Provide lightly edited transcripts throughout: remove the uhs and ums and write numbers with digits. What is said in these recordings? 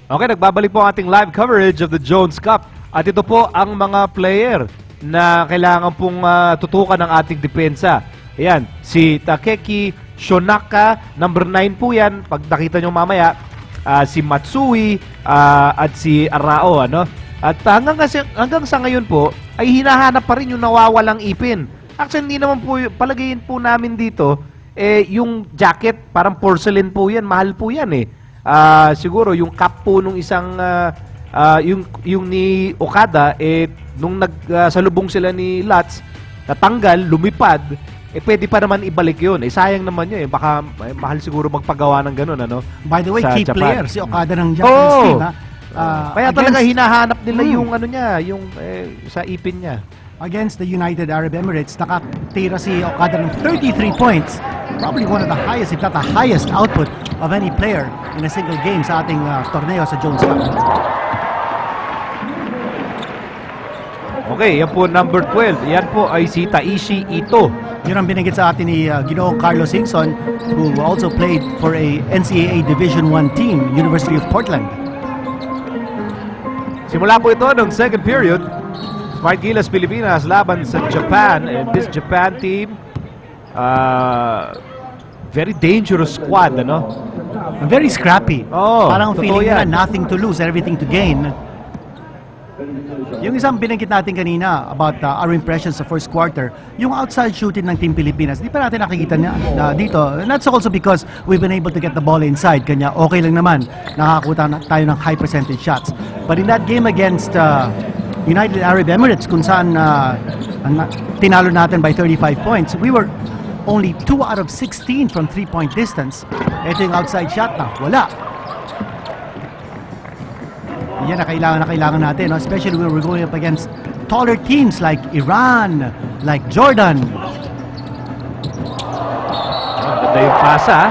Okay, nagbabalik po ang ating live coverage of the Jones Cup. At ito po ang mga player na kailangan pong tutukan ng ating depensa. Ayan, si Takeki Shonaka, number 9 po yan. Pag nakita nyo mamaya, si Matsui at si Arao. Ano? At hanggang sa ngayon po, ay hinahanap pa rin yung nawawalang ipin. Actually, hindi naman po, palagayin po namin dito, yung jacket, parang porcelain po yan, mahal po yan eh. Siguro yung cap po nung isang yung ni Okada nung nagsalubong sila ni Lutz, natanggal, lumipad, pwede pa naman ibalik yun. Sayang naman yun. Baka mahal siguro magpagawa ng ganun, ano? By the way, key Japan. player si Okada ng Japanese team, ha? Kaya talaga hinahanap nila yung ano niya, yung sa ipin niya. Against the United Arab Emirates, nakatira si Okada ng 33 points. Probably one of the highest, if not the highest output of any player in a single game sa ating torneo sa Jones Cup. Okay, yan po number 12. Yan po ay si Taishi Ito. Yun ang binanggit sa atin ni Ginoong Carlos Singson, who also played for a NCAA Division I team, University of Portland. Simula po ito ng second period. Smart Gilas Pilipinas laban sa Japan, and this Japan team, very dangerous squad, ano? Very scrappy. Parang totoo feeling nila yan. nothing to lose, everything to gain. Yung isang binanggit natin kanina about our impressions sa first quarter, yung outside shooting ng Team Pilipinas, di pa natin nakikita dito. And that's also because we've been able to get the ball inside. Kanya okay lang naman, nakakuha tayo ng high percentage shots. But in that game against United Arab Emirates, kung saan tinalo natin by 35 points, we were only 2 out of 16 from 3-point distance. Ito yung outside shot na wala. Yan na kailangan natin, no? Especially when we're going up against taller teams like Iran, like Jordan. Ganda yung pasa.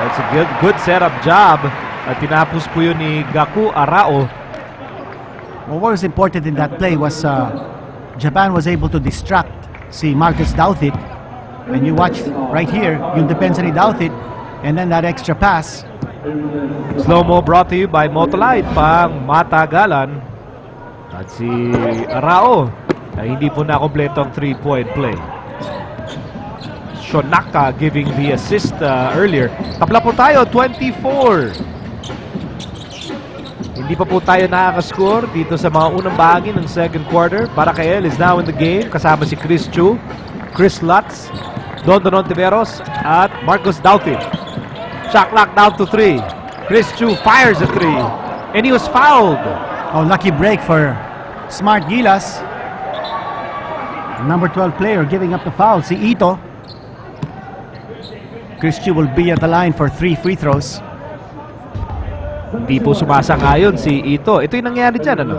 That's a good setup job. At tinapos po yun ni Gaku Arao. Well, what was important in that play was Japan was able to distract si Marcus Douthit. And you watch right here, yung depensa ni Douthit, and then that extra pass. Slow-mo brought to you by Motolite, pang matagalan. At si Arao ay hindi po nakompleto ang 3-point play. Shonaka giving the assist earlier. Tapla po tayo, 24. Hindi pa po tayo nakakascore dito sa mga unang bahagi ng second quarter. Barakael is now in the game, kasama si Chris Chu, Chris Lutz, Dondon Ontiveros at Marcus Douthit. Shot clock down to 3. Chris Chu fires a 3. And he was fouled. Oh, lucky break for Smart Gilas. Number 12 player giving up the foul, si Ito. Chris Chu will be at the line for 3 free throws. Hindi po sumasang-ayon si Ito. Ito yung nangyari dyan, ano?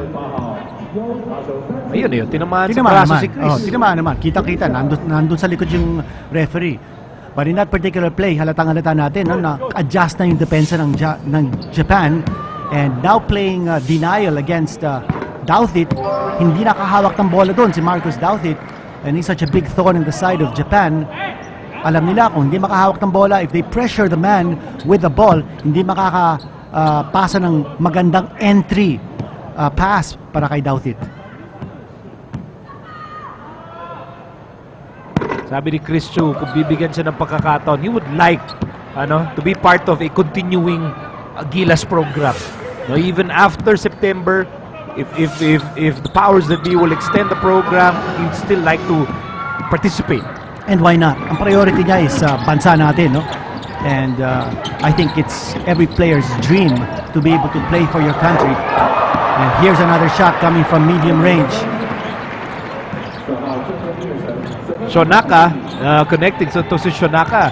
Ayun, tinamaan sa braso si Chris. Tinamaan naman. Kita-kita. Nandun sa likod yung referee. But in that particular play, halatang-halata natin, no, na-adjust na yung depensa ng Japan. And now playing denial against Douthit. Hindi nakahawak ng bola doon si Marcus Douthit. And he's such a big thorn in the side of Japan. Alam nila kung hindi makahawak ng bola, if they pressure the man with the ball, hindi makakapasa ng magandang entry pass para kay Douthit. Sabi ni Chris Chu, kung bibigyan siya ng pagkakataon, he would like to be part of a continuing Gilas program. No, even after September, if the powers that be will extend the program, he'd still like to participate. And why not? Ang priority niya is bansa natin, no? And I think it's every player's dream to be able to play for your country. And here's another shot coming from medium range. Shonaka, connecting to si Shonaka,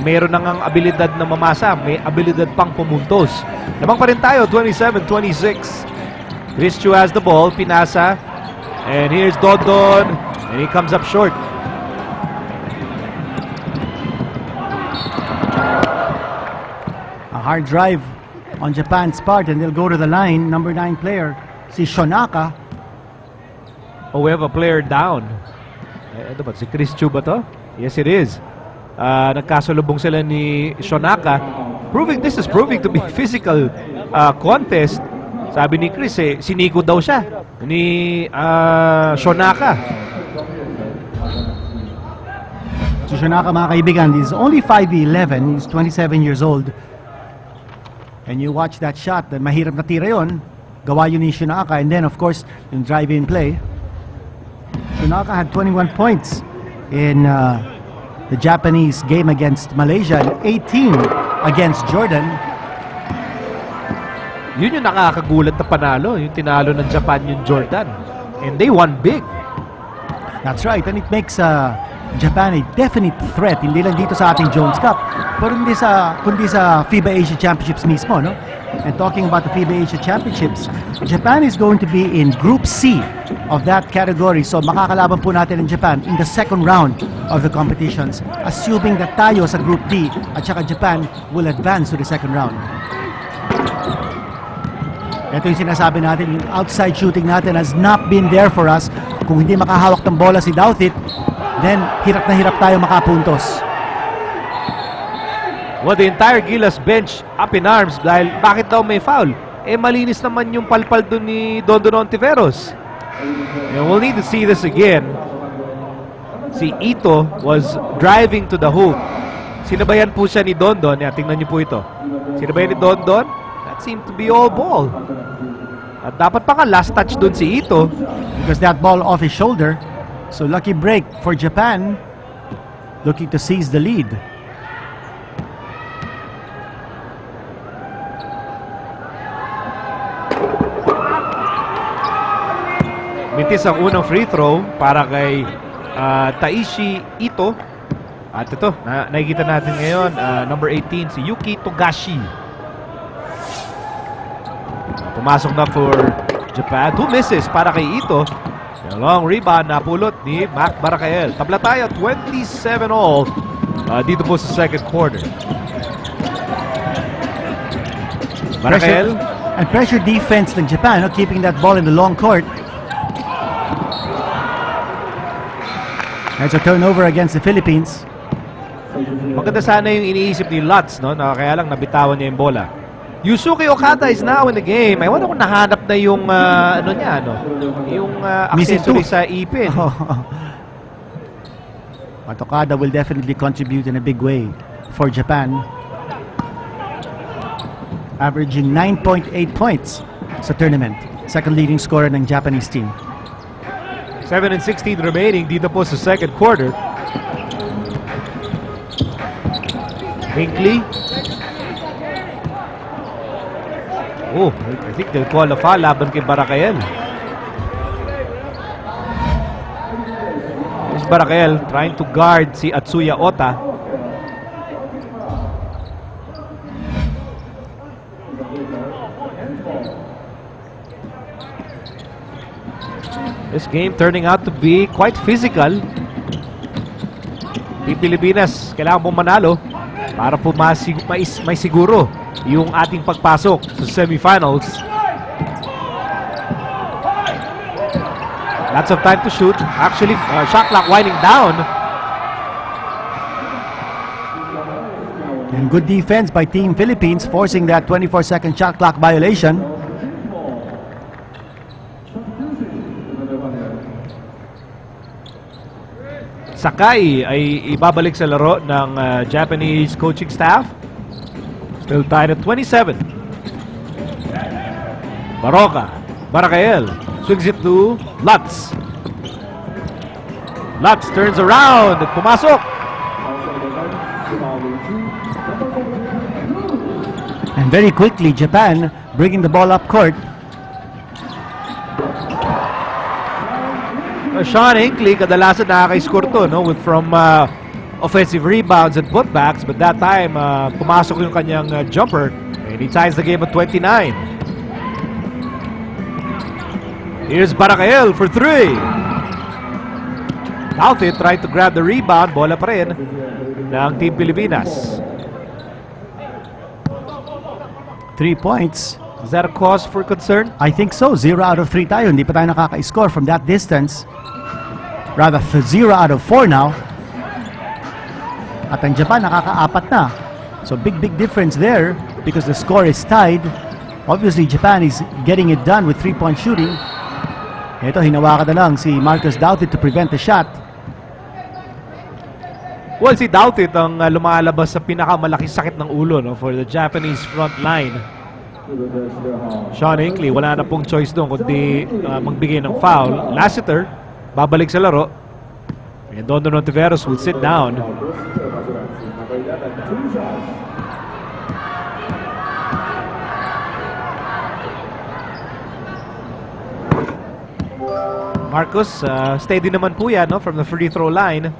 meron nang ang abilidad na mamasa, may abilidad pang pumuntos. Lamang pa rin tayo, 27-26. Chris Chu has the ball, pinasa, and here's Dondon, and he comes up short. A hard drive on Japan's part, and they'll go to the line. Number 9 player, si Shonaka. Oh, we have a player down. Ano ba? Si Chris Chu ba to? Yes, it is. Nagkasalubong sila ni Shonaka. This is proving to be physical contest. Sabi ni Chris, siniko daw siya ni Shonaka. Si Shonaka, mga kaibigan, is only 5'11", he's 27 years old. And you watch that shot, mahirap na tira yun. Gawa yun ni Shonaka. And then, of course, yung drive-in play. Shonaka had 21 points in the Japanese game against Malaysia and 18 against Jordan. Yun yung nakakagulat na panalo. Yung tinalo ng Japan yung Jordan. And they won big. That's right. And it makes Japan a definite threat. Hindi lang dito sa ating Jones Cup, pero kundi sa FIBA Asia Championships mismo, no? And talking about the FIBA Asia Championships, Japan is going to be in Group C of that category. So makakalaban po natin in Japan in the second round of the competitions, assuming that tayo sa Group D at saka Japan will advance to the second round. Ito yung sinasabi natin, yung outside shooting natin has not been there for us. Kung hindi makahawak ng bola si Douthit, then hirap na hirap tayo makapuntos. Well, the entire Gilas bench up in arms dahil bakit daw may foul? Malinis naman yung palpal doon ni Dondon Ontiveros. And we'll need to see this again. Si Ito was driving to the hoop. Sinabayan po siya ni Dondon. Tingnan niyo po ito. Sinabayan ni Dondon. That seemed to be all ball. At dapat pa nga last touch doon si Ito. Because that ball off his shoulder. So lucky break for Japan, looking to seize the lead. Mintis ang unang free throw para kay Taishi Ito. At ito, nakikita natin ngayon, number 18, si Yuki Togashi. Pumasok na for Japan. 2 misses para kay Ito. A long rebound na pulot ni Mac Baracael. Tabla tayo, 27 all dito po sa second quarter. Baracael. And pressure defense ng Japan, keeping that ball in the long court. There's a turnover against the Philippines. Maganda sana yung iniisip ni Lutz, no? Kaya lang nabitawan niya yung bola. Yusuke Okada is now in the game. I wonder kung nahanap na yung yung accessory sa ipin. But Okada will definitely contribute in a big way for Japan. Averaging 9.8 points sa tournament. Second leading scorer ng Japanese team. 7:16 remaining dito po sa second quarter. Hinkley. Oh, I think they'll call a foul laban kay Baracael. This Baracael trying to guard si Atsuya Ota. This game turning out to be quite physical. Team Pilipinas, kailangan pong manalo para po may siguro yung ating pagpasok sa semifinals. Lots of time to shoot. Actually, shot clock winding down. And good defense by Team Philippines, forcing that 24-second shot clock violation. Sakai ay ibabalik sa laro ng Japanese coaching staff. Still tied at 27. Baroka. Baracael swings it to Lutz. Lutz turns around at pumasok. And very quickly, Japan bringing the ball up court. Sean Hinkley, kadalasan nakaka-score to, no? From offensive rebounds and putbacks, but that time, pumasok yung kanyang jumper, and he ties the game at 29. Here's Baracael for 3. Douthit tried to grab the rebound, bola pa rin ng Team Pilipinas. 3 points. Is that a cause for concern? I think so. 0 out of 3 tayo. Hindi pa tayo nakaka-score from that distance. Rather, 0 out of 4 now. At ang Japan nakaka-4 na. So big difference there because the score is tied. Obviously, Japan is getting it done with 3-point shooting. Ito, hinawakan na lang si Marcus Doughty to prevent the shot. Well, si Doughty ang lumalabas sa pinakamalaking sakit ng ulo, no, for the Japanese front line. Sean Hinckley, wala na pong choice doon kundi magbigay ng foul. Lassiter, babalik sa laro. And Dondon Ontiveros will sit down. Marcus, steady naman po yan, no, from the free throw line.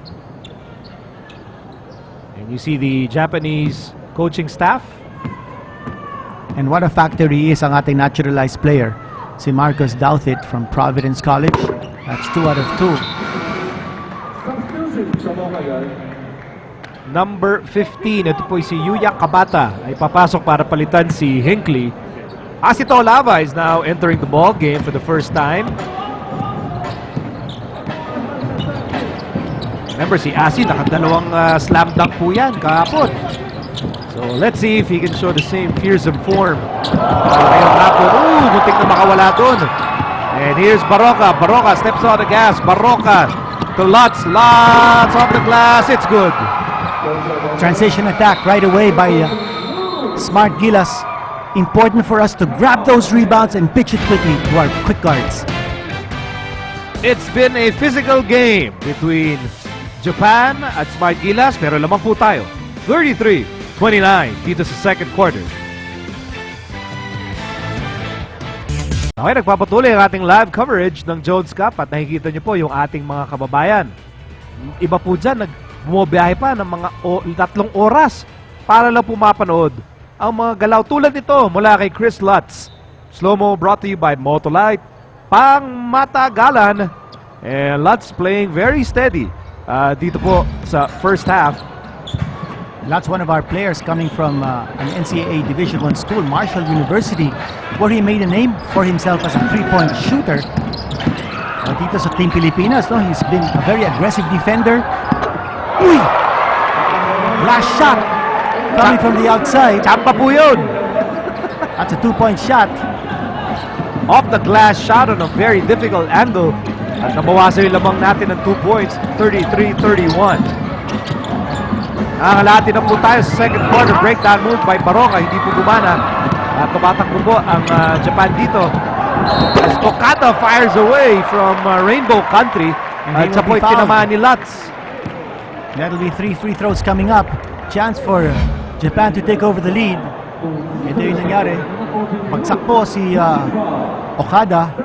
And you see the Japanese coaching staff. And what a factor he is ang ating naturalized player. Si Marcus Douthit from Providence College. That's 2 out of 2. Number 15, ito po si Yuya Kabata ay papasok para palitan si Hinckley. Asito Lava is now entering the ball game for the first time. Remember, si Asi, nakadalawang slam dunk po yan kahapon. So, let's see if he can show the same fearsome form. Ngayon hapon, muntik na makawala doon. And here's Baroka. Baroka steps on the gas. Baroka to Lutz. Lutz off the glass. It's good. Transition attack right away by Smart Gilas. Important for us to grab those rebounds and pitch it quickly to our quick guards. It's been a physical game between Japan at Smart Gilas, pero lamang po tayo. 33-29 dito sa second quarter. Okay, nagpapatuloy ang ating live coverage ng Jones Cup at nakikita niyo po yung ating mga kababayan. Iba po dyan, bumabiyahe pa ng mga 3 oras para lang pumapanood ang mga galaw tulad nito mula kay Chris Lutz. Slow-mo brought to you by Motolite. Pang matagalan. And Lutz playing very steady dito po sa first half. That's one of our players coming from an NCAA Division I school, Marshall University, where he made a name for himself as a 3-point shooter. Dito sa Team Pilipinas, no, he's been a very aggressive defender. Uy! Last shot coming from the outside. Champa po yun! That's a 2-point shot. Off the glass shot on a very difficult angle. At nabawasan yung lamang natin ng 2 points, 33-31. Nakalati na po tayo sa second quarter. Breakdown move by Baroka. Hindi po gumana. Tumatakbo po ang Japan dito. As Okada fires away from Rainbow Country. At sa point tinamaan ni Lutz. That'll be 3 free throws coming up. Chance for Japan to take over the lead. Ito yung nangyari. Bagsak po si Okada.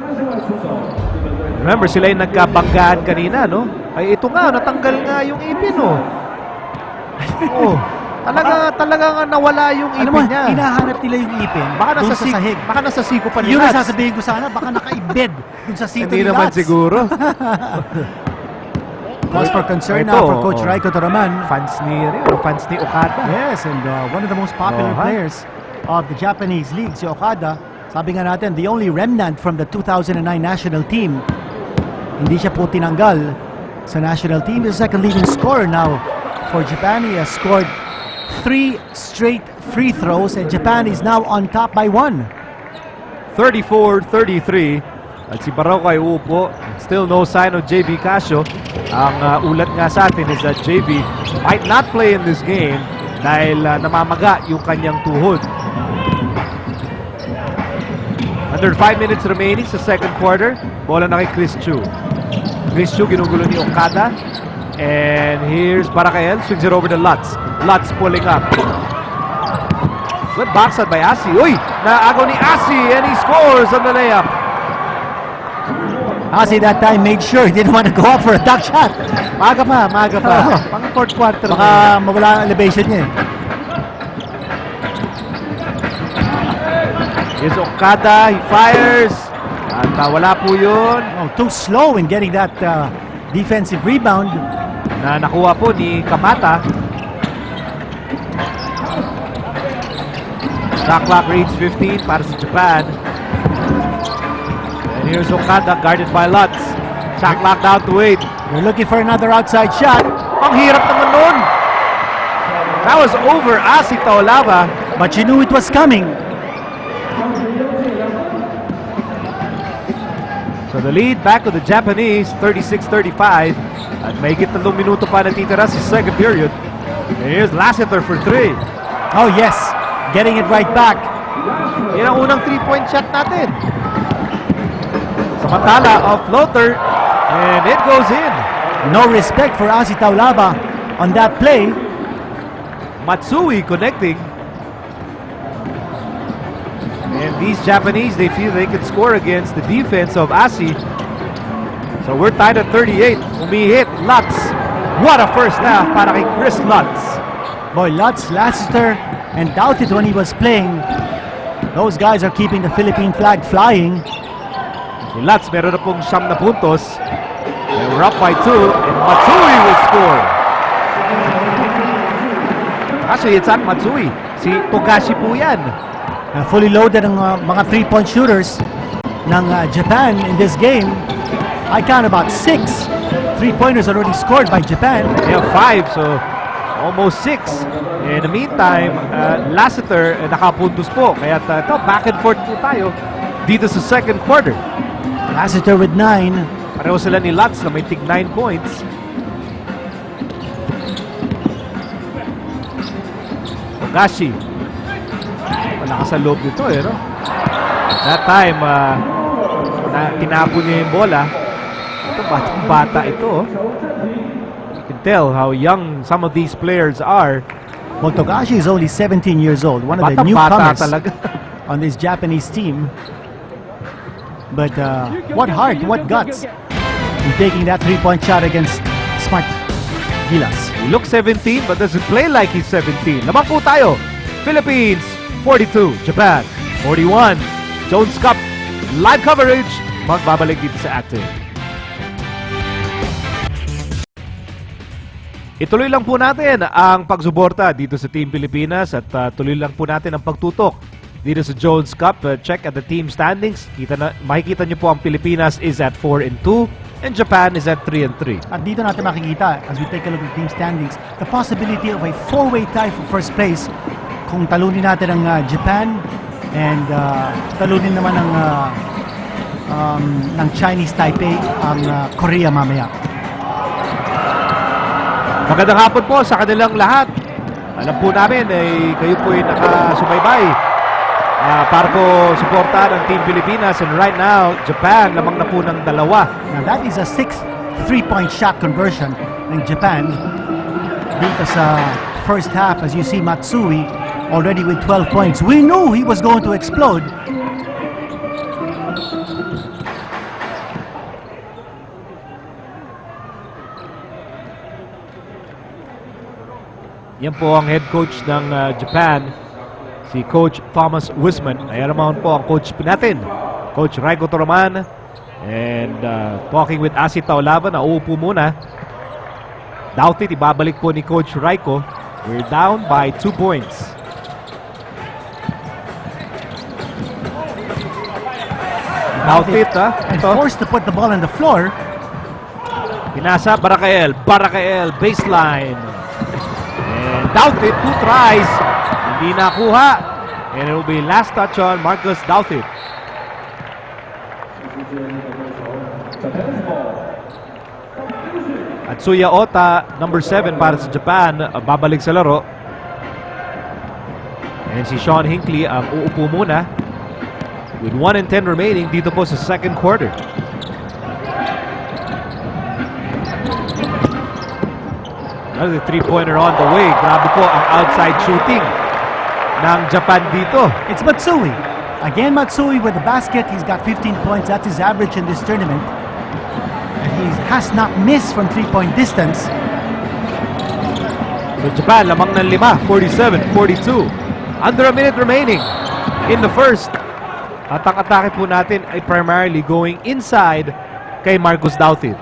Remember, sila yung nagkabanggaan kanina, no? Ay, ito nga, natanggal nga yung ipin, no? Oh, talaga nga nawala yung ipin niya. Hinahanap nila yung ipin. Baka nasa sahig. Baka nasa siko pa ni Yun Lutz. ang sasabihin ko sana. Baka nakaibed dun sa sito Hindi ni naman Lutz. siguro. Cause for concern Ito, now for Coach Raiko Toraman. Fans ni Okada. Yes, and one of the most popular players of the Japanese league, si Okada. Sabi nga natin, the only remnant from the 2009 national team. Hindi siya po tinanggal sa national team. The second leading scorer now for Japan. He has scored 3 straight free throws and Japan is now on top by 1. 34-33. At si Baroka ay uupo. Still no sign of JB Casio. Ang ulat nga sa atin is that JB might not play in this game dahil namamaga yung kanyang tuhod. Under 5 minutes remaining sa second quarter. Bola na kay Chris Chu. Chris Chu ginugulo ni Okada. And here's Barakael. Swings it over to Lutz. Lutz pulling up. Good backside by Asi. Uy! Naagaw ni Asi and he scores on the layup. Asi that time made sure he didn't want to go up for a duck shot. Maaga pa. Pang fourth quarter. Baka mawala ang elevation niya eh. Here's Okada. He fires. At wala po yun. Oh, too slow in getting that defensive rebound. Na nakuha po ni Kamata. Shot clock reads 15 para sa Japan. And here's Okada guarded by Lutz. Shot clock down to 8. They're looking for another outside shot. Ang hirap naman nun. That was over Asi Taulava. But she knew it was coming. So the lead back to the Japanese, 36-35. At may 3 minuto pa natitira sa second period. Here's Lassiter for 3. Oh yes, getting it right back. Yan ang unang 3-point shot natin. Samantala, a floater, and it goes in. No respect for Asi Taulava on that play. Matsui connecting. And these Japanese, they feel they can score against the defense of Asi. So we're tied at 38. Umihit, Lutz. What a first half para kay Chris Lutz. Boy, Lutz, Lassiter, and Doughtit when he was playing. Those guys are keeping the Philippine flag flying. Si Lutz meron na pong 9 na puntos. And we're up by 2, and Matsui will score. Actually, it's not Matsui. Si Togashi po yan. Fully loaded ang mga 3-point shooters ng Japan in this game. I count about 6 3-pointers already scored by Japan. They have 5, so almost 6. In the meantime, Lassiter nakapuntos po. Kaya ito, back and forth po tayo dito sa second quarter. Lassiter with 9. Pareho sila ni Lutz na may tig 9 points. Togashi. Malakas sa loob nito no? That time, tinapon niya yung bola. Ito, batang-bata ito. You can tell how young some of these players are. Well, Togashi is only 17 years old. One of the Batang-bata newcomers talaga. on this Japanese team. But what heart, what guts in taking that 3-point shot against Smart Gilas. He looks 17 but doesn't play like he's 17. Naman po tayo. Philippines 42, Japan 41. Jones Cup live coverage. Magbabalik dito sa Active. Ituloy lang po natin ang pagsuporta dito sa Team Pilipinas at tuloy lang po natin ang pagtutok dito sa Jones Cup. Check at the team standings. Makikita nyo po ang Pilipinas is at 4-2 and Japan is at 3-3. At dito natin makikita, as we take a look at the team standings, the possibility of a 4-way tie for first place kung talunin natin ang Japan and talunin naman ng Chinese Taipei ang Korea mamaya. Magandang hapon po sa kanilang lahat. Alam po namin kayo po ay nakasubaybay para po suportahan ang Team Pilipinas, and right now Japan lamang na po ng 2. Now that is a 6th 3-point shot conversion ng Japan dito sa first half. As you see, Matsui already with 12 points. We knew he was going to explode. Yan po ang head coach ng Japan, si Coach Thomas Wisman. Ayan naman po ang coach natin, Coach Raiko Toroman. And talking with Asi Taulava, na uupo muna. Doughtit, ibabalik po ni Coach Raiko. We're down by 2 points. Doughtit, And ito. forced to put the ball on the floor. Pinasa, Barakael, baseline. And Doughtit, 2 tries. Hindi nakuha. And it will be last touch on Marcus Doughtit. Atsuya Ota, number 7 para sa Japan, babalik sa laro. And si Sean Hinckley ang uupo muna. With 1:10 remaining dito po sa second quarter. Another 3-pointer on the way. Grabe po ang outside shooting ng Japan dito. It's Matsui. Again, Matsui with the basket. He's got 15 points. That's his average in this tournament. And he has not missed from 3-point distance. So Japan lamang ng 5, 47-42. Under a minute remaining in the first. At ang atake po natin ay primarily going inside kay Marcus Doughtit.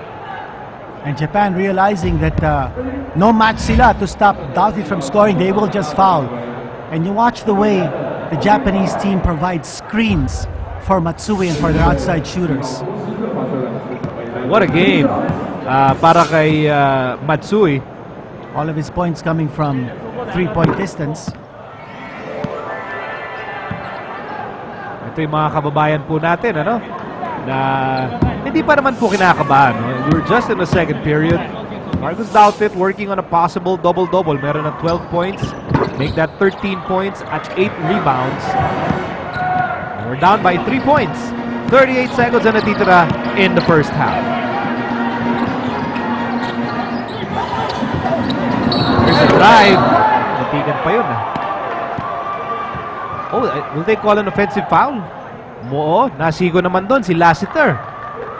And Japan realizing that no match sila to stop Doughtit from scoring. They will just foul. And you watch the way the Japanese team provides screens for Matsui and for their outside shooters. What a game para kay Matsui. All of his points coming from 3-point distance. Ito yung mga kababayan po natin, ano? Na hindi pa naman po kinakabahan. No? We're just in the second period. Marcus Douthit working on a possible double-double. Meron ng 12 points. Make that 13 points at 8 rebounds. And we're down by 3 points. 38 seconds na natitira in the first half. There's a drive. Natigan pa yun. Oh, will they call an offensive foul? Oo, nasigo naman doon si Lassiter.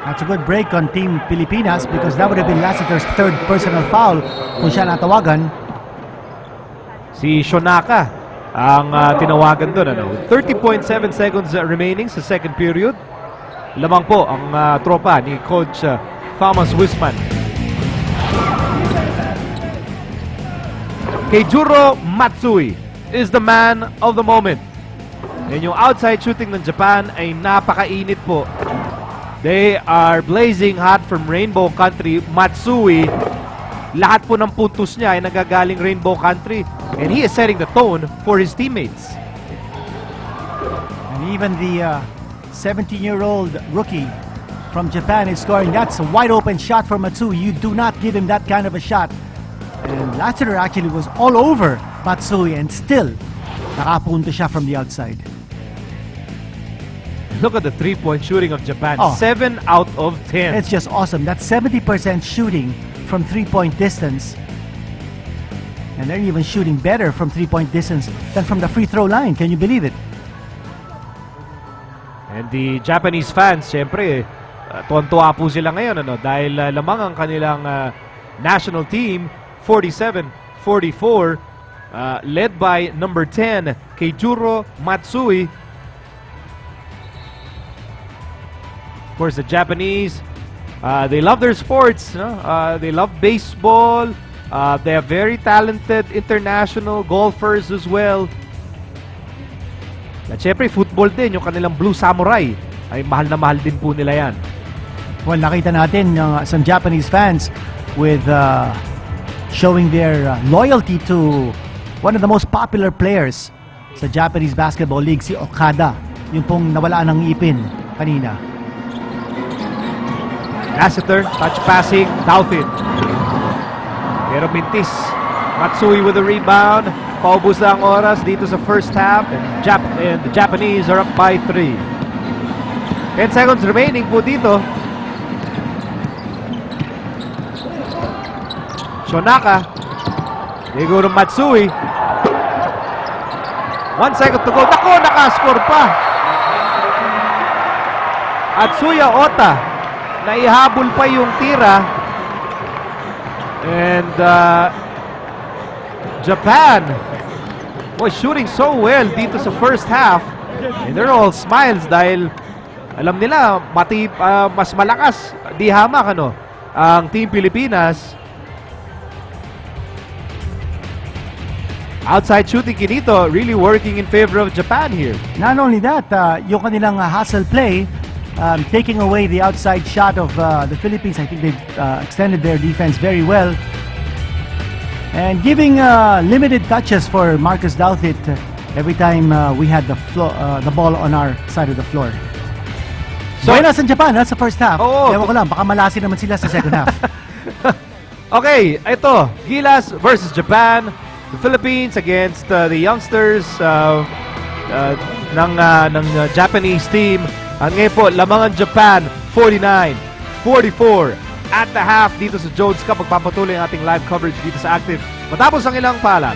That's a good break on Team Pilipinas because that would have been Lassiter's third personal foul kung siya natawagan. Si Shonaka ang tinawagan doon. Ano? 30.7 seconds remaining sa second period. Lamang po ang tropa ni Coach Thomas Wisman. Keijuro Matsui is the man of the moment. And yung outside shooting ng Japan ay napakainit po. They are blazing hot from Rainbow Country. Matsui, lahat po ng puntos niya ay nagagaling Rainbow Country. And he is setting the tone for his teammates. And even the 17-year-old rookie from Japan is scoring. That's a wide open shot for Matsui. You do not give him that kind of a shot. And Lassiter actually was all over Matsui and still nakapunto siya from the outside. Look at the three-point shooting of Japan. Oh. 7 out of 10. It's just awesome. That's 70% shooting from 3-point distance. And they're even shooting better from 3-point distance than from the free throw line. Can you believe it? And the Japanese fans, syempre, tuwan-tuwa po sila ngayon, ano, dahil lamang ang kanilang national team, 47-44, led by number 10, Keijuro Matsui. Of course, the Japanese, they love their sports. No? They love baseball. They have very talented international golfers as well. At syempre, football din. Yung kanilang Blue Samurai ay mahal na mahal din po nila yan. Well, nakita natin some Japanese fans with showing their loyalty to one of the most popular players sa Japanese Basketball League, si Okada. Yung pong nawala ng ipin kanina. Lassiter, touch passing, Douthit. Pero mintis. Matsui with the rebound. Paubos na ang oras dito sa first half. And the Japanese are up by 3. 10 seconds remaining po dito. Shonaka. Siguro Matsui. 1 second to go. Nako, nakascore pa. Atsuya Ota. Naihabol pa yung tira. And Japan was shooting so well dito sa first half. And they're all smiles dahil alam nila mas malakas, di hamak ano, ang Team Pilipinas. Outside shooting kinito really working in favor of Japan here. Not only that, yung kanilang hustle play, taking away the outside shot of the Philippines. I think they've extended their defense very well. And giving limited touches for Marcus Douthit every time we had the ball on our side of the floor. So, buenas in Japan, sa first half. Oo. Ewan ko lang, baka malasi naman sila sa second half. Okay, ito, Gilas versus Japan. The Philippines against the youngsters ng Japanese team. Ang ngayon po, lamang ang Japan, 49-44 at the half dito sa Jones Cup. Magpapatuloy ang ating live coverage dito sa Active matapos ang ilang paalala.